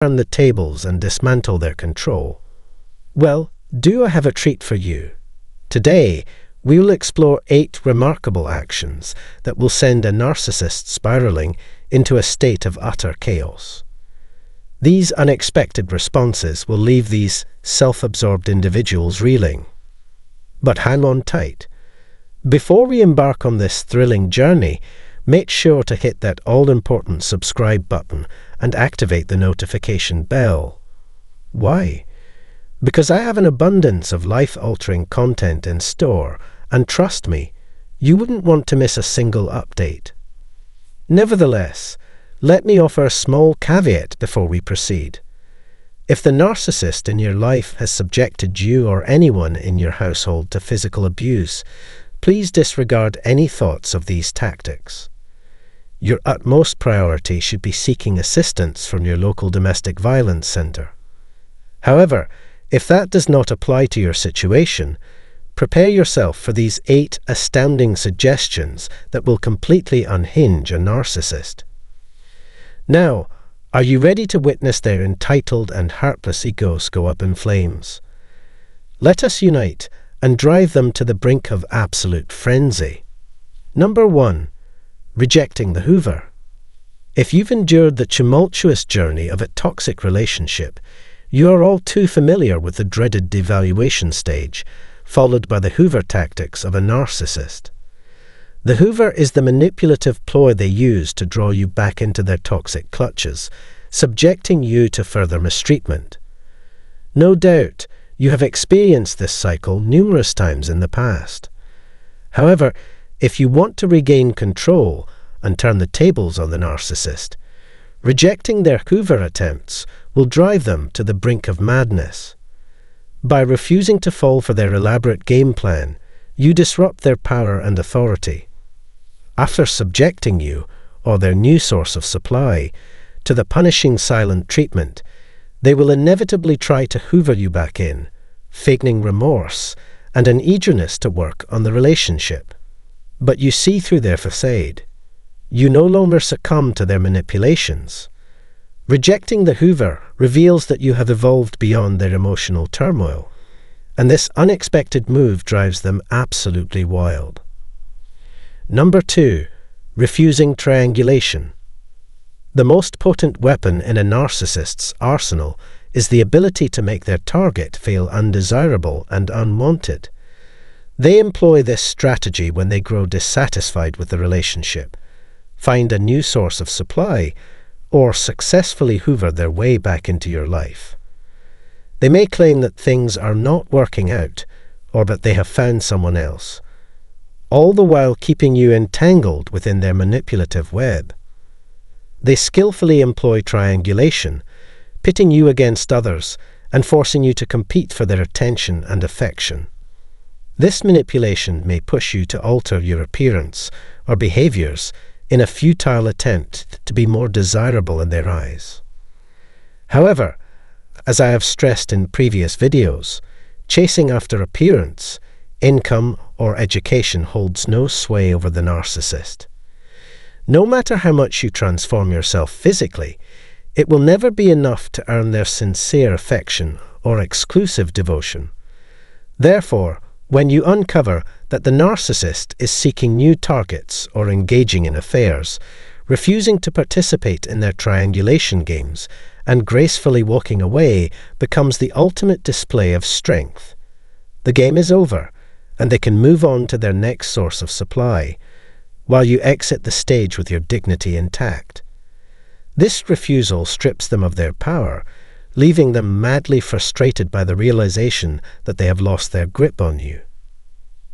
turn the tables and dismantle their control? Well, do I have a treat for you? Today, we will explore 8 remarkable actions that will send a narcissist spiraling into a state of utter chaos. These unexpected responses will leave these self-absorbed individuals reeling. But hang on tight. Before we embark on this thrilling journey, make sure to hit that all-important subscribe button and activate the notification bell. Why? Because I have an abundance of life-altering content in store, and trust me, you wouldn't want to miss a single update. Nevertheless, let me offer a small caveat before we proceed. If the narcissist in your life has subjected you or anyone in your household to physical abuse, please disregard any thoughts of these tactics. Your utmost priority should be seeking assistance from your local domestic violence center. However, if that does not apply to your situation, prepare yourself for these 8 astounding suggestions that will completely unhinge a narcissist. Now, are you ready to witness their entitled and heartless egos go up in flames? Let us unite and drive them to the brink of absolute frenzy. Number 1. Rejecting the Hoover. If you've endured the tumultuous journey of a toxic relationship, you are all too familiar with the dreaded devaluation stage, followed by the Hoover tactics of a narcissist. The Hoover is the manipulative ploy they use to draw you back into their toxic clutches, subjecting you to further mistreatment. No doubt, you have experienced this cycle numerous times in the past. However, if you want to regain control and turn the tables on the narcissist, rejecting their Hoover attempts will drive them to the brink of madness. By refusing to fall for their elaborate game plan, you disrupt their power and authority. After subjecting you, or their new source of supply, to the punishing silent treatment, they will inevitably try to hoover you back in, feigning remorse and an eagerness to work on the relationship. But you see through their facade. You no longer succumb to their manipulations. Rejecting the Hoover reveals that you have evolved beyond their emotional turmoil, and this unexpected move drives them absolutely wild. Number 2. Refusing triangulation. The most potent weapon in a narcissist's arsenal is the ability to make their target feel undesirable and unwanted. They employ this strategy when they grow dissatisfied with the relationship, find a new source of supply, or successfully hoover their way back into your life. They may claim that things are not working out, or that they have found someone else, all the while keeping you entangled within their manipulative web. They skillfully employ triangulation, pitting you against others and forcing you to compete for their attention and affection. This manipulation may push you to alter your appearance or behaviors in a futile attempt to be more desirable in their eyes. However, as I have stressed in previous videos, chasing after appearance, income, or education holds no sway over the narcissist. No matter how much you transform yourself physically, it will never be enough to earn their sincere affection or exclusive devotion. Therefore, when you uncover that the narcissist is seeking new targets or engaging in affairs, refusing to participate in their triangulation games, and gracefully walking away becomes the ultimate display of strength. The game is over, and they can move on to their next source of supply, while you exit the stage with your dignity intact. This refusal strips them of their power, leaving them madly frustrated by the realization that they have lost their grip on you.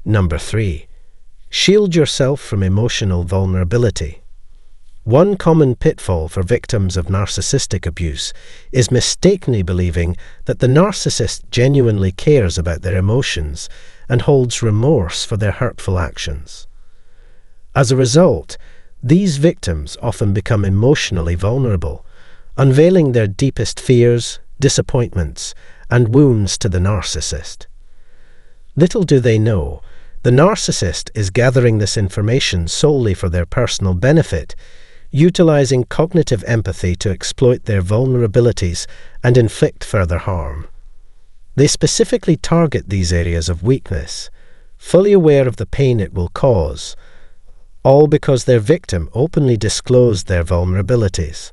Number 3. Shield yourself from emotional vulnerability. One common pitfall for victims of narcissistic abuse is mistakenly believing that the narcissist genuinely cares about their emotions and holds remorse for their hurtful actions. As a result, these victims often become emotionally vulnerable, unveiling their deepest fears, disappointments, and wounds to the narcissist. Little do they know, the narcissist is gathering this information solely for their personal benefit, utilizing cognitive empathy to exploit their vulnerabilities and inflict further harm. They specifically target these areas of weakness, fully aware of the pain it will cause, all because their victim openly disclosed their vulnerabilities.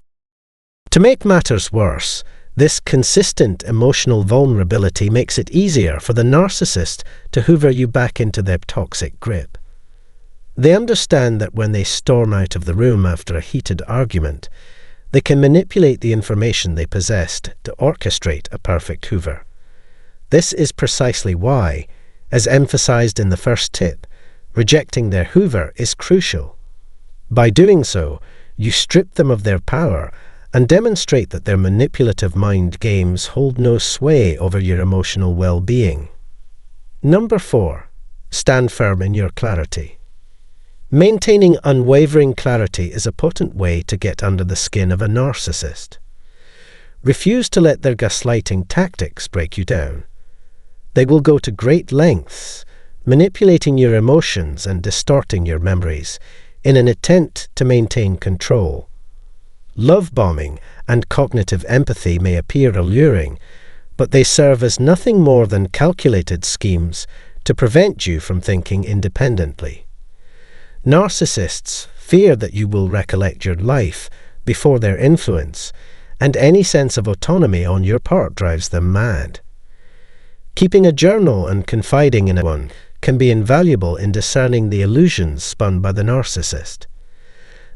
To make matters worse, this consistent emotional vulnerability makes it easier for the narcissist to hoover you back into their toxic grip. They understand that when they storm out of the room after a heated argument, they can manipulate the information they possessed to orchestrate a perfect hoover. This is precisely why, as emphasized in the first tip, rejecting their hoover is crucial. By doing so, you strip them of their power and demonstrate that their manipulative mind games hold no sway over your emotional well-being. Number 4. Stand firm in your clarity. Maintaining unwavering clarity is a potent way to get under the skin of a narcissist. Refuse to let their gaslighting tactics break you down. They will go to great lengths, manipulating your emotions and distorting your memories in an attempt to maintain control. Love bombing and cognitive empathy may appear alluring, but they serve as nothing more than calculated schemes to prevent you from thinking independently. Narcissists fear that you will recollect your life before their influence, and any sense of autonomy on your part drives them mad. Keeping a journal and confiding in one can be invaluable in discerning the illusions spun by the narcissist.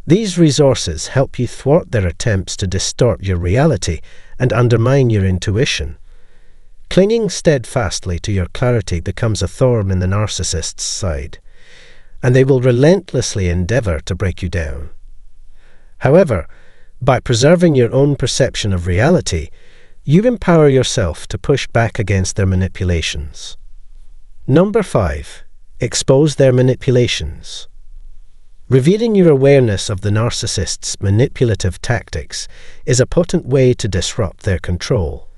These resources help you thwart their attempts to distort your reality and undermine your intuition. Clinging steadfastly to your clarity becomes a thorn in the narcissist's side, and they will relentlessly endeavor to break you down. However, by preserving your own perception of reality, you empower yourself to push back against their manipulations. Number 5. Expose their manipulations. Revealing your awareness of the narcissist's manipulative tactics is a potent way to disrupt their control.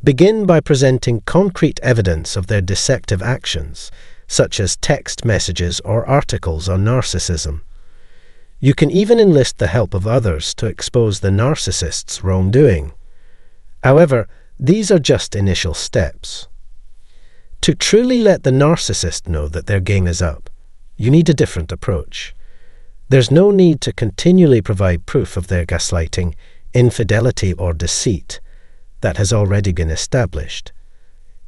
Begin by presenting concrete evidence of their deceptive actions, such as text messages or articles on narcissism. You can even enlist the help of others to expose the narcissist's wrongdoing. However, these are just initial steps. To truly let the narcissist know that their game is up, you need a different approach. There's no need to continually provide proof of their gaslighting, infidelity, or deceit that has already been established.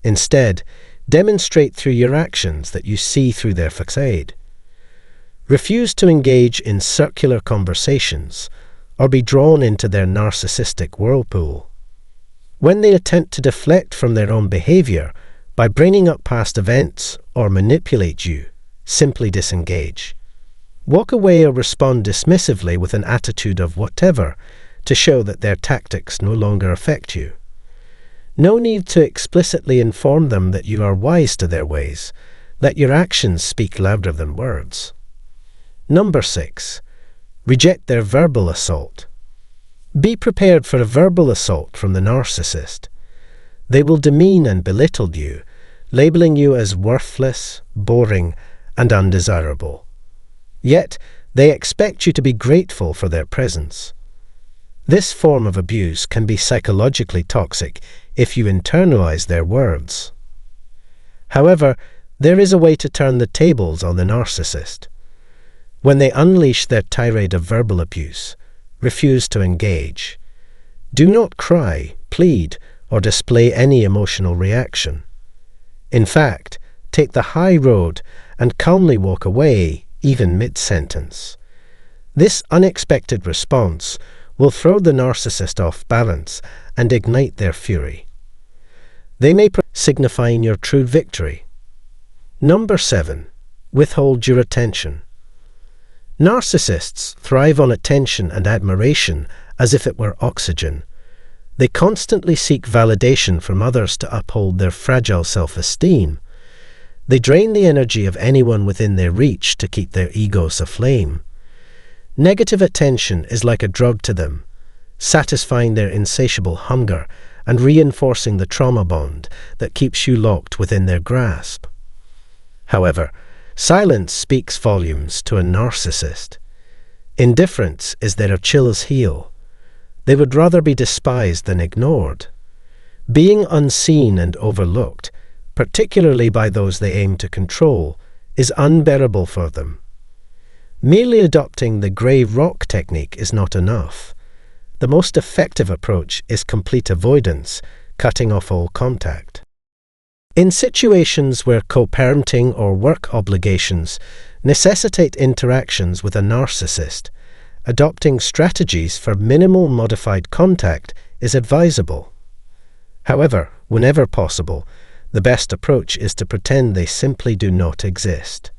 Instead, demonstrate through your actions that you see through their facade. Refuse to engage in circular conversations or be drawn into their narcissistic whirlpool. When they attempt to deflect from their own behavior by bringing up past events or manipulate you, simply disengage. Walk away or respond dismissively with an attitude of whatever to show that their tactics no longer affect you. No need to explicitly inform them that you are wise to their ways. Let your actions speak louder than words. Number 6. Reject their verbal assault. Be prepared for a verbal assault from the narcissist. They will demean and belittle you, labeling you as worthless, boring, and undesirable. Yet, they expect you to be grateful for their presence. This form of abuse can be psychologically toxic if you internalize their words. However, there is a way to turn the tables on the narcissist. When they unleash their tirade of verbal abuse, refuse to engage. Do not cry, plead, or display any emotional reaction. In fact, take the high road and calmly walk away, even mid-sentence. This unexpected response will throw the narcissist off balance and ignite their fury. They may signifying your true victory. Number 7. Withhold your attention. Narcissists thrive on attention and admiration as if it were oxygen. They constantly seek validation from others to uphold their fragile self-esteem. They drain the energy of anyone within their reach to keep their egos aflame. Negative attention is like a drug to them, satisfying their insatiable hunger and reinforcing the trauma bond that keeps you locked within their grasp. However, silence speaks volumes to a narcissist. Indifference is their Achilles heel. They would rather be despised than ignored. Being unseen and overlooked, particularly by those they aim to control, is unbearable for them. Merely adopting the grey rock technique is not enough. The most effective approach is complete avoidance, cutting off all contact. In situations where co-parenting or work obligations necessitate interactions with a narcissist, adopting strategies for minimal modified contact is advisable. However, whenever possible, the best approach is to pretend they simply do not exist.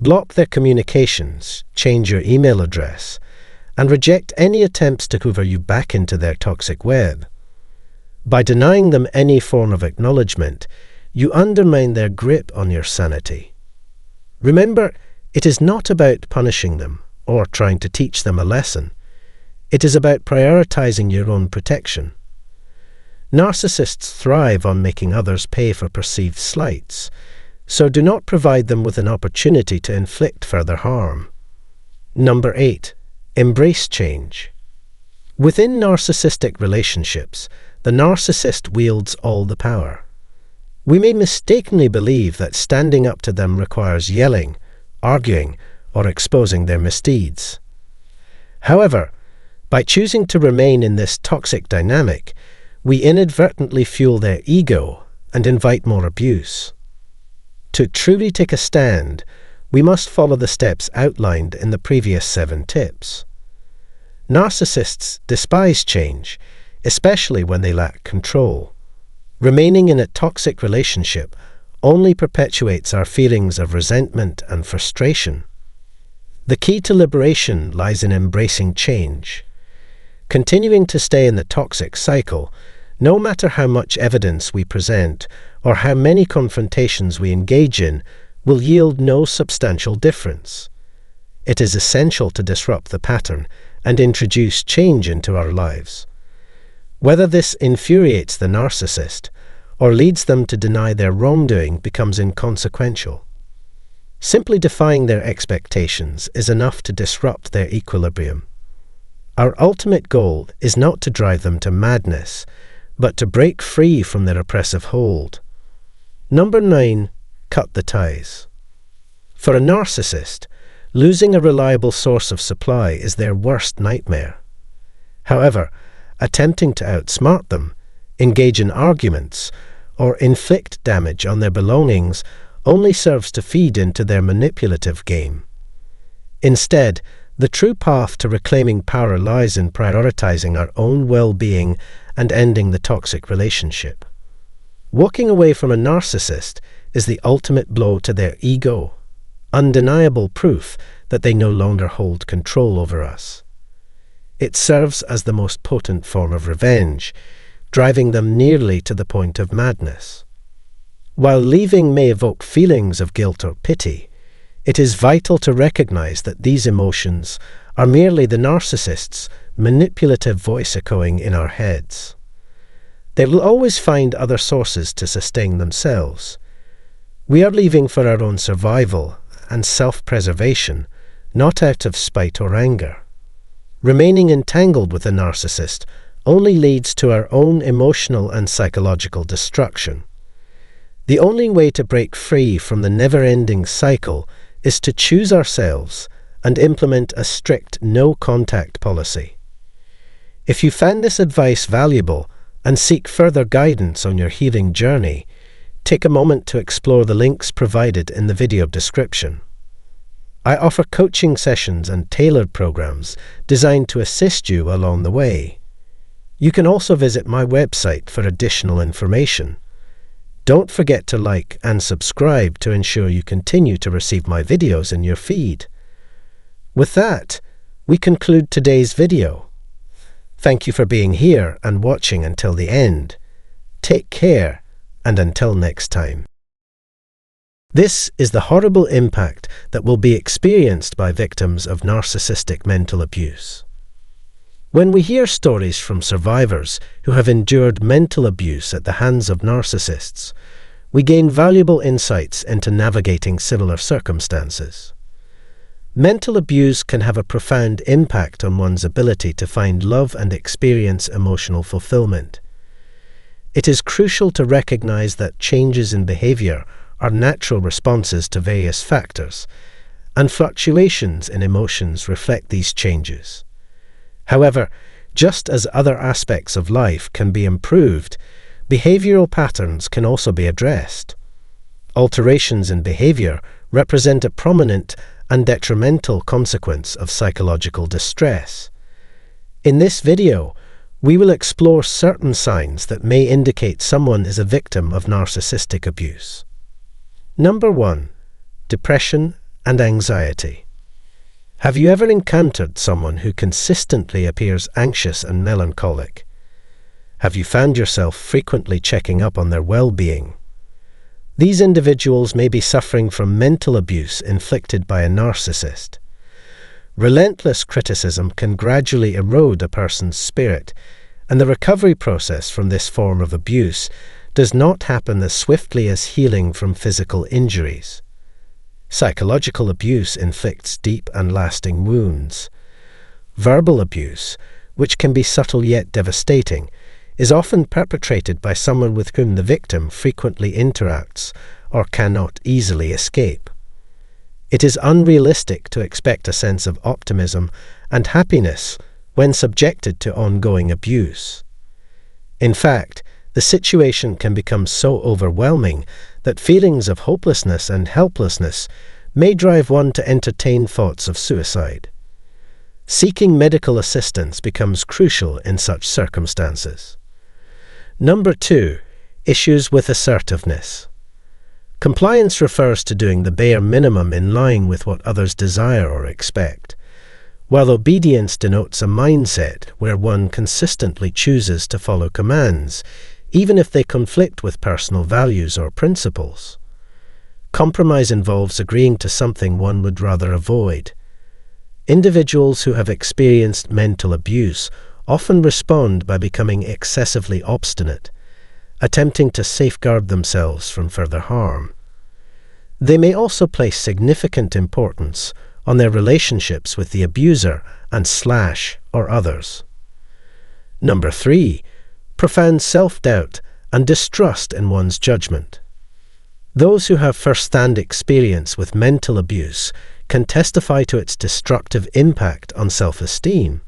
Block their communications, change your email address, and reject any attempts to hoover you back into their toxic web. By denying them any form of acknowledgement, you undermine their grip on your sanity. Remember, it is not about punishing them or trying to teach them a lesson. It is about prioritizing your own protection. Narcissists thrive on making others pay for perceived slights, so do not provide them with an opportunity to inflict further harm. Number 8. Embrace change. Within narcissistic relationships, the narcissist wields all the power. We may mistakenly believe that standing up to them requires yelling, arguing, or exposing their misdeeds. However, by choosing to remain in this toxic dynamic, we inadvertently fuel their ego and invite more abuse. To truly take a stand, we must follow the steps outlined in the previous 7 tips. Narcissists despise change, especially when they lack control. Remaining in a toxic relationship only perpetuates our feelings of resentment and frustration. The key to liberation lies in embracing change. Continuing to stay in the toxic cycle, no matter how much evidence we present or how many confrontations we engage in, will yield no substantial difference. It is essential to disrupt the pattern and introduce change into our lives. Whether this infuriates the narcissist or leads them to deny their wrongdoing becomes inconsequential. Simply defying their expectations is enough to disrupt their equilibrium. Our ultimate goal is not to drive them to madness, but to break free from their oppressive hold. Number 9. Cut the ties. For a narcissist, losing a reliable source of supply is their worst nightmare. However, attempting to outsmart them, engage in arguments, or inflict damage on their belongings only serves to feed into their manipulative game. Instead, the true path to reclaiming power lies in prioritizing our own well-being and ending the toxic relationship. Walking away from a narcissist is the ultimate blow to their ego, undeniable proof that they no longer hold control over us. It serves as the most potent form of revenge, driving them nearly to the point of madness. While leaving may evoke feelings of guilt or pity, it is vital to recognize that these emotions are merely the narcissist's manipulative voice echoing in our heads. They will always find other sources to sustain themselves. We are leaving for our own survival and self-preservation, not out of spite or anger. Remaining entangled with a narcissist only leads to our own emotional and psychological destruction. The only way to break free from the never-ending cycle is to choose ourselves and implement a strict no-contact policy. If you found this advice valuable and seek further guidance on your healing journey, take a moment to explore the links provided in the video description. I offer coaching sessions and tailored programs designed to assist you along the way. You can also visit my website for additional information. Don't forget to like and subscribe to ensure you continue to receive my videos in your feed. With that, we conclude today's video. Thank you for being here and watching until the end. Take care, and until next time. This is the horrible impact that will be experienced by victims of narcissistic mental abuse. When we hear stories from survivors who have endured mental abuse at the hands of narcissists, we gain valuable insights into navigating similar circumstances. Mental abuse can have a profound impact on one's ability to find love and experience emotional fulfillment. It is crucial to recognize that changes in behavior are natural responses to various factors, and fluctuations in emotions reflect these changes. However, just as other aspects of life can be improved, behavioral patterns can also be addressed. Alterations in behavior represent a prominent and detrimental consequence of psychological distress. In this video, we will explore certain signs that may indicate someone is a victim of narcissistic abuse. Number 1. Depression and anxiety. Have you ever encountered someone who consistently appears anxious and melancholic? Have you found yourself frequently checking up on their well-being? These individuals may be suffering from mental abuse inflicted by a narcissist. Relentless criticism can gradually erode a person's spirit, and the recovery process from this form of abuse does not happen as swiftly as healing from physical injuries. Psychological abuse inflicts deep and lasting wounds. Verbal abuse, which can be subtle yet devastating, is often perpetrated by someone with whom the victim frequently interacts or cannot easily escape. It is unrealistic to expect a sense of optimism and happiness when subjected to ongoing abuse. In fact, the situation can become so overwhelming that feelings of hopelessness and helplessness may drive one to entertain thoughts of suicide. Seeking medical assistance becomes crucial in such circumstances. Number 2. Issues with assertiveness. Compliance refers to doing the bare minimum in line with what others desire or expect, while obedience denotes a mindset where one consistently chooses to follow commands, even if they conflict with personal values or principles. Compromise involves agreeing to something one would rather avoid. Individuals who have experienced mental abuse often respond by becoming excessively obstinate, attempting to safeguard themselves from further harm. They may also place significant importance on their relationships with the abuser and or others. Number 3. Profound self-doubt and distrust in one's judgment. Those who have first-hand experience with mental abuse can testify to its destructive impact on self-esteem.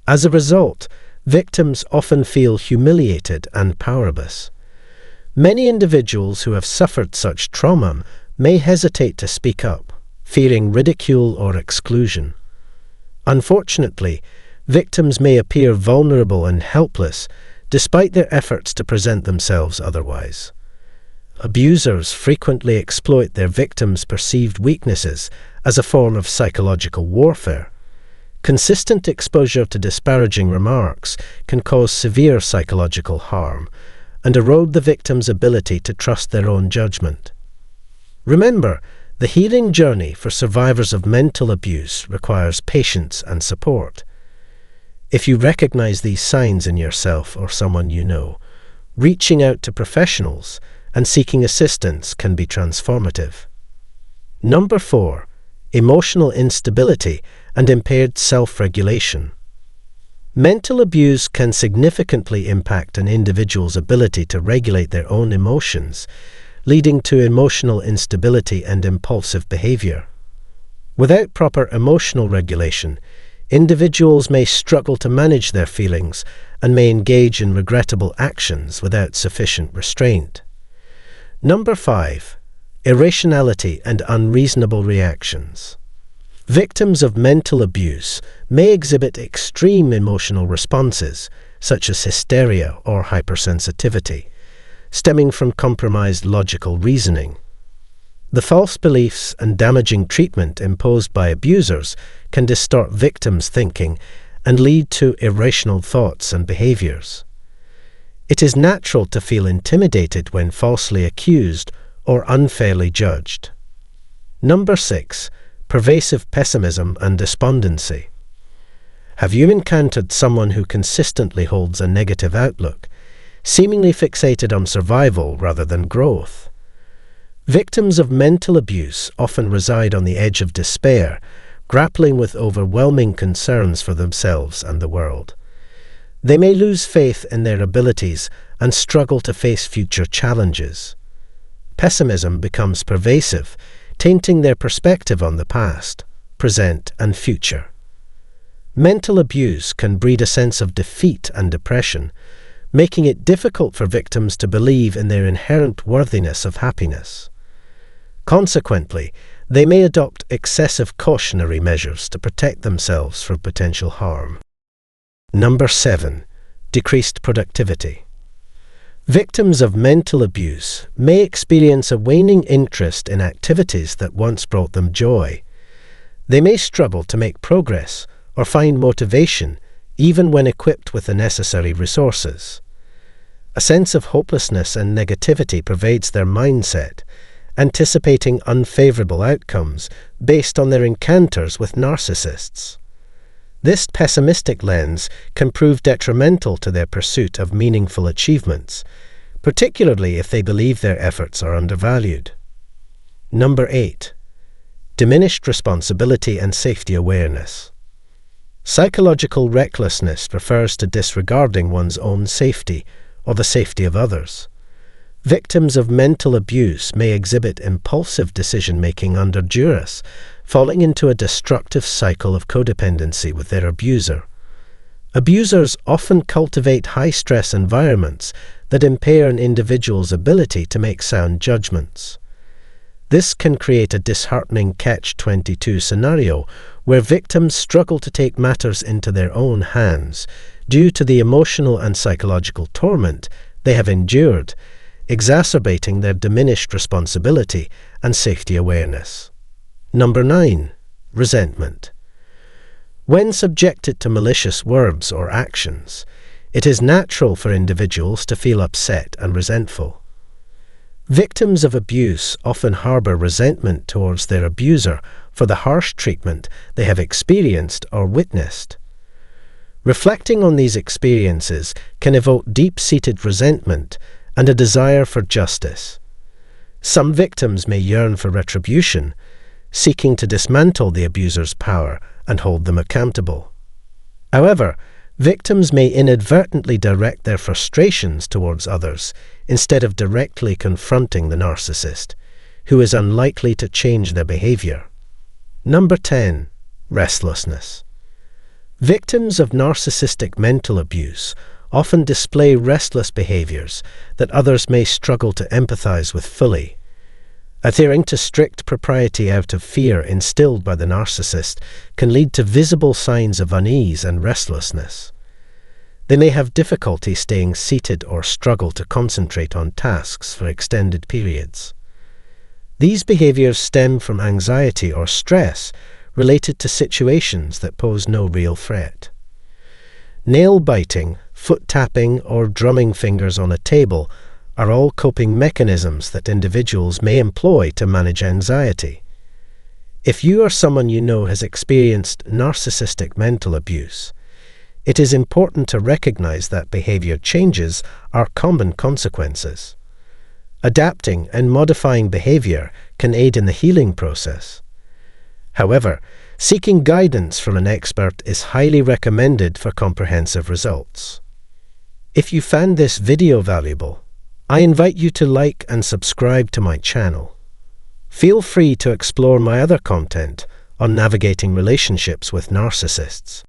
As a result, victims often feel humiliated and powerless. Many individuals who have suffered such trauma may hesitate to speak up, fearing ridicule or exclusion. Unfortunately, victims may appear vulnerable and helpless despite their efforts to present themselves otherwise. Abusers frequently exploit their victims' perceived weaknesses as a form of psychological warfare. Consistent exposure to disparaging remarks can cause severe psychological harm and erode the victim's ability to trust their own judgment. Remember, the healing journey for survivors of mental abuse requires patience and support. If you recognize these signs in yourself or someone you know, reaching out to professionals and seeking assistance can be transformative. Number 4. Emotional instability and impaired self-regulation. Mental abuse can significantly impact an individual's ability to regulate their own emotions, leading to emotional instability and impulsive behavior. Without proper emotional regulation, individuals may struggle to manage their feelings and may engage in regrettable actions without sufficient restraint. Number 5. Irrationality and unreasonable reactions. Victims of mental abuse may exhibit extreme emotional responses, such as hysteria or hypersensitivity, stemming from compromised logical reasoning. The false beliefs and damaging treatment imposed by abusers can distort victims' thinking and lead to irrational thoughts and behaviors. It is natural to feel intimidated when falsely accused or unfairly judged. Number 6. Pervasive pessimism and despondency. Have you encountered someone who consistently holds a negative outlook, seemingly fixated on survival rather than growth? Victims of mental abuse often reside on the edge of despair, grappling with overwhelming concerns for themselves and the world. They may lose faith in their abilities and struggle to face future challenges. Pessimism becomes pervasive, tainting their perspective on the past, present, and future. Mental abuse can breed a sense of defeat and depression, making it difficult for victims to believe in their inherent worthiness of happiness. Consequently, they may adopt excessive cautionary measures to protect themselves from potential harm. Number 7. Decreased productivity. Victims of mental abuse may experience a waning interest in activities that once brought them joy. They may struggle to make progress or find motivation even when equipped with the necessary resources. A sense of hopelessness and negativity pervades their mindset, anticipating unfavorable outcomes based on their encounters with narcissists. This pessimistic lens can prove detrimental to their pursuit of meaningful achievements, particularly if they believe their efforts are undervalued. Number 8. Diminished responsibility and safety awareness. Psychological recklessness refers to disregarding one's own safety or the safety of others. Victims of mental abuse may exhibit impulsive decision-making under duress, falling into a destructive cycle of codependency with their abuser. Abusers often cultivate high-stress environments that impair an individual's ability to make sound judgments. This can create a disheartening catch-22 scenario where victims struggle to take matters into their own hands due to the emotional and psychological torment they have endured, exacerbating their diminished responsibility and safety awareness. Number 9. Resentment. When subjected to malicious words or actions, it is natural for individuals to feel upset and resentful. Victims of abuse often harbor resentment towards their abuser for the harsh treatment they have experienced or witnessed. Reflecting on these experiences can evoke deep-seated resentment and a desire for justice. Some victims may yearn for retribution, seeking to dismantle the abuser's power and hold them accountable. However, victims may inadvertently direct their frustrations towards others instead of directly confronting the narcissist, who is unlikely to change their behavior. Number 10. Restlessness. Victims of narcissistic mental abuse often display restless behaviors that others may struggle to empathize with fully. Adhering to strict propriety out of fear instilled by the narcissist can lead to visible signs of unease and restlessness. They may have difficulty staying seated or struggle to concentrate on tasks for extended periods. These behaviors stem from anxiety or stress related to situations that pose no real threat. Nail biting, foot tapping, or drumming fingers on a table are all coping mechanisms that individuals may employ to manage anxiety. If you or someone you know has experienced narcissistic mental abuse, it is important to recognize that behavior changes are common consequences. Adapting and modifying behavior can aid in the healing process. However, seeking guidance from an expert is highly recommended for comprehensive results. If you found this video valuable, I invite you to like and subscribe to my channel. Feel free to explore my other content on navigating relationships with narcissists.